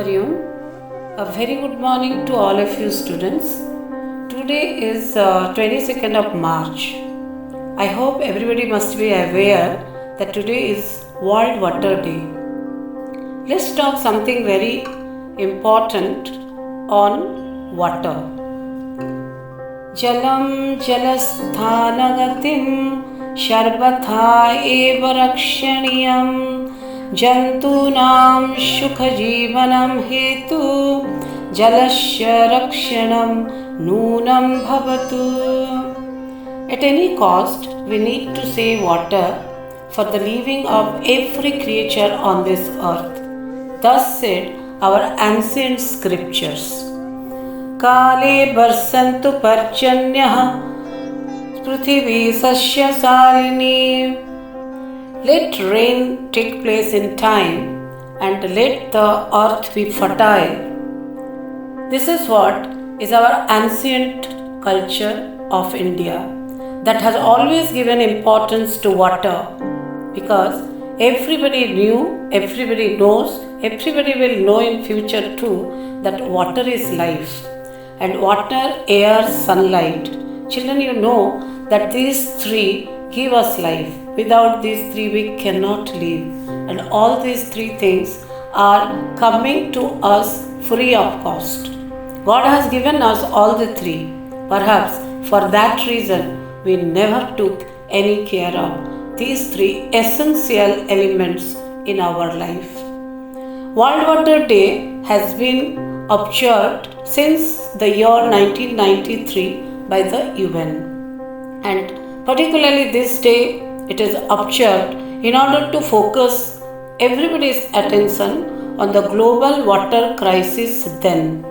afternoon. A very good morning to all of you students. Today is 22nd of March. I hope everybody must be aware that today is World Water Day. Let's talk something very important on water. Jalam jalasthanaгаतिं शर्वथा एव रक्षणीयम् जन्तूनां सुखजीवनं हेतु जलस्य रक्षणं नूनं भवतु. At any cost, we need to save water for the living of every creature on this earth. Thus said our ancient scriptures. काले वर्षन्तु पर्जन्यः पृथिवी सस्यशालिनी. Let rain take place in time and let the earth be fertile. This is what is our ancient culture of India that has always given importance to water, because everybody knew, everybody knows, everybody will know in future too that water is life, and water, air, sunlight. Children, you know that these three give us life. Without these three we cannot live, and all these three things are coming to us free of cost. God has given us all the three. Perhaps for that reason we never took any care of these three essential elements in our life. World Water Day has been observed since the year 1993 by the UN, and particularly this day it is observed in order to focus everybody's attention on the global water crisis then.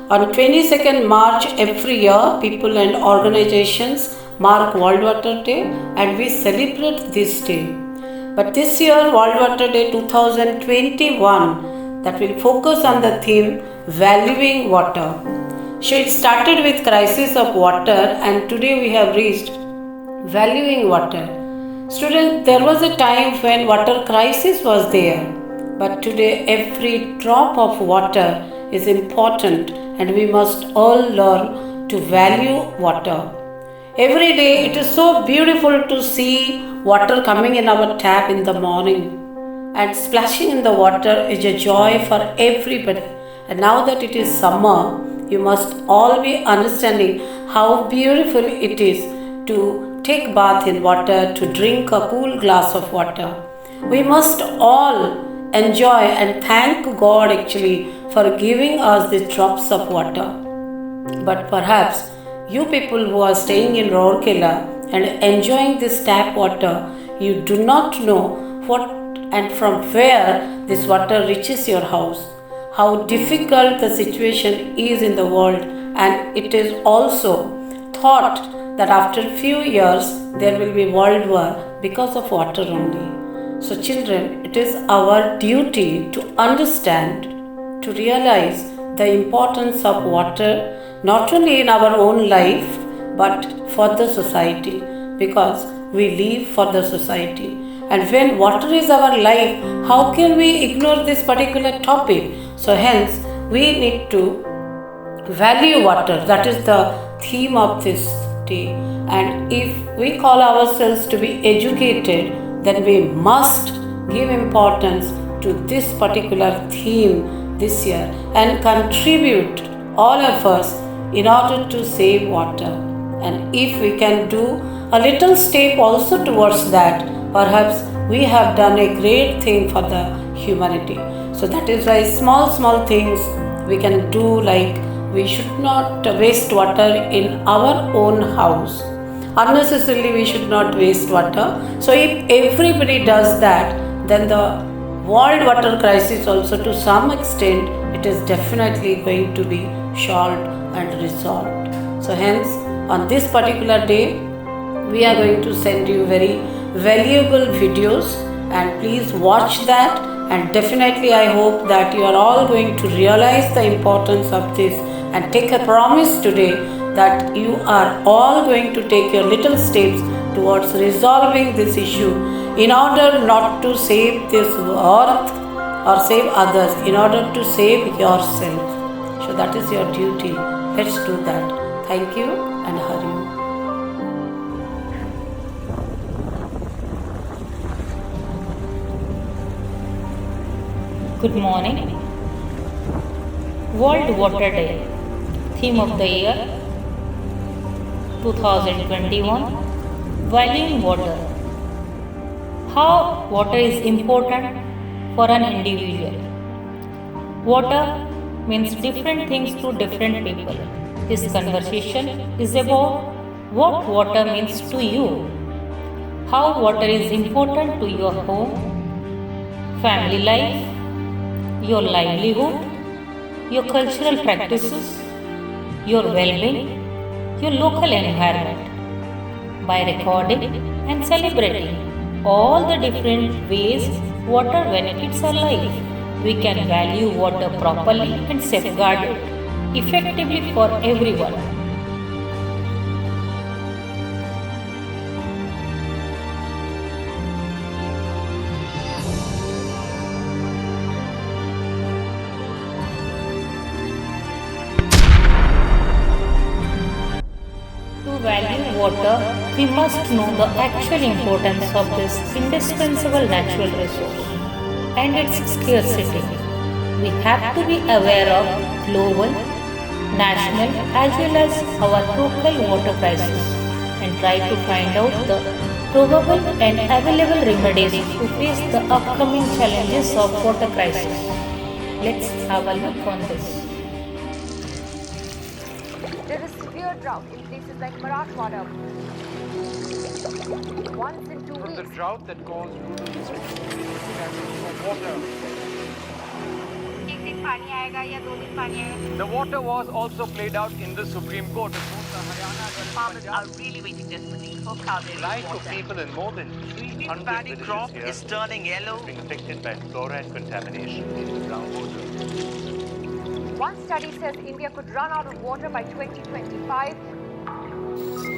On 22nd March every year, people and organizations mark World Water Day and we celebrate this day. But this year, World Water Day 2021, that will focus on the theme valuing water. So it started with crisis of water, and today we have reached valuing water. Students, there was a time when water crisis was there, but today every drop of water is important and we must all learn to value water. Every day it is so beautiful to see water coming in our tap in the morning, and splashing in the water is a joy for everybody. And now that it is summer, you must all be understanding how beautiful it is to take bath in water, to drink a cool glass of water. We must all enjoy and thank God actually for giving us the drops of water. But perhaps you people who are staying in Rourkela and enjoying this tap water, you do not know what and from where this water reaches your house, how difficult the situation is in the world, and it is also thought that after few years there will be world war because of water only. So children, it is our duty to understand, to realize the importance of water not only in our own life but for the society, because we live for the society. And when water is our life, how can we ignore this particular topic? So hence we need to value water. That is the theme of this day. And if we call ourselves to be educated, then we must give importance to this particular theme this year and contribute all of us in order to save water. And if we can do a little step also towards that, perhaps we have done a great thing for the humanity. So that is why small things we can do, like we should not waste water in our own house. Unnecessarily we should not waste water. So if everybody does that, then the world water crisis also to some extent it is definitely going to be solved and resolved. So hence on this particular day we are going to send you very valuable videos, and please watch that, and definitely I hope that you are all going to realize the importance of this and take a promise today that you are all going to take your little steps towards resolving this issue in order not to save this earth or save others in order to save yourself. So that is your duty. Let's do that. Thank you and Hari Om. Good morning. World Water Day. Theme of the year 2021. Valuing water. How water is important for an individual. Water means different things to different people. This conversation is about what water means to you. How water is important to your home, family life, your livelihood, your cultural practices, your well-being, your local environment. By recording and celebrating all the different ways water benefits our life, we can value water properly and safeguard it effectively for everyone. To value water, we must know the actual importance of this indispensable natural resource and its scarcity. We have to be aware of global, national, as well as our local water crisis and try to find out the probable and available remedies to face the upcoming challenges of water crisis. Let's have a look on this. There is severe drought in places like Marathwada. Once in 2 From the weeks, drought that caused rural districts for water. The water was also played out in the Supreme Court. Farmers are really waiting desperately for cowberry Life water. of people in more than The 300 paddy villages crop here is turning yellow. is being affected by fluoride contamination in groundwater. one study says India could run out of water by 2025.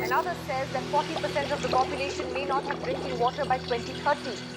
Another says that 40% of the population may not have drinking water by 2030.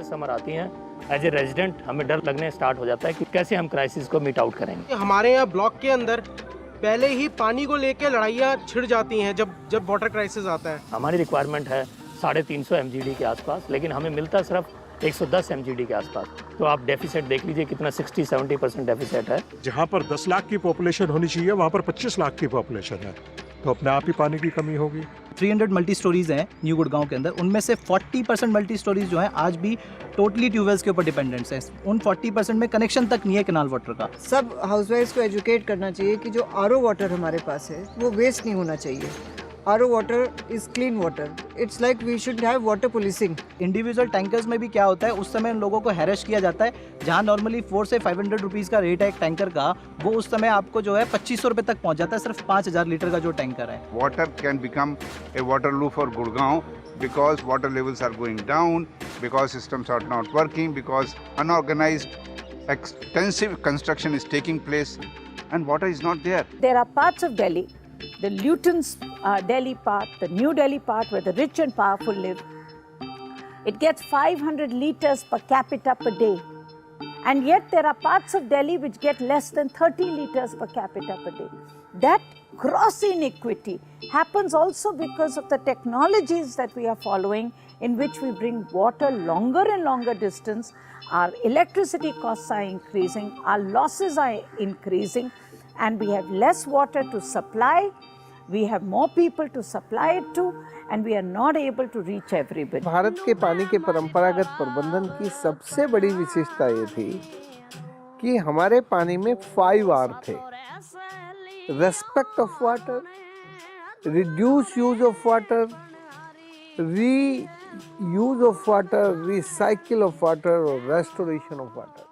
Summer आती हैं, as a resident हमें डर लगने start हो जाता है कि कैसे हम क्राइसिस को मीट आउट करेंगे। हमारे यहाँ ब्लॉक के अंदर पहले ही पानी को लेकर लड़ाइयाँ छिड़ जाती हैं जब वाटर क्राइसिस आता है। हमारी रिक्वायरमेंट है 350 MGD के आसपास, लेकिन हमें मिलता सिर्फ 110 MGD के आसपास। तो आप डेफिसिट देख लीजिए कितना 60-70% डेफिसिट है। जहाँ पर 10 लाख की पॉपुलेशन होनी चाहिए वहाँ पर 25 लाख की पॉपुलेशन है, तो अपने आप ही पानी की कमी होगी। 300 मल्टी स्टोरीज हैं न्यू गुड़गांव के अंदर, उनमें से 40% मल्टी स्टोरीज जो हैं आज भी टोटली ट्यूबवेल्स के ऊपर डिपेंडेंट्स हैं। उन 40% में कनेक्शन तक नहीं है कैनाल वाटर का। सब हाउसवाइफ्स को एजुकेट करना चाहिए कि जो आरओ वाटर हमारे पास है वो वेस्ट नहीं होना चाहिए। RO water is clean water. It's like we should have water policing. Individual tankers में भी क्या होता है, उस समय उन लोगों को हैरेस किया जाता है। जहां नॉर्मली 400 से 500 रुपीज़ का रेट है एक टैंकर का, वो उस समय आपको जो है 2500 रुपये तक पहुंच जाता है सिर्फ 5000 लीटर का जो टैंकर है। Water can become a Waterloo for Gurgaon because water levels are going down, because systems are not working, because unorganized extensive construction is taking place and water is not there. There are parts of Delhi, the Luton's Delhi part, the New Delhi part where the rich and powerful live. It gets 500 liters per capita per day. And yet there are parts of Delhi which get less than 30 liters per capita per day. That gross inequity happens also because of the technologies that we are following, in which we bring water longer and longer distance. Our electricity costs are increasing, our losses are increasing, and we have less water to supply. We have more people to supply it to, and we are not able to reach everybody. Bharat के पानी के परंपरागत प्रबंधन की सबसे बड़ी विशेषता ये थी कि हमारे पानी में 5 R थे: respect of water, reduce use of water, reuse of water, recycle of water और रेस्टोरेशन ऑफ वाटर।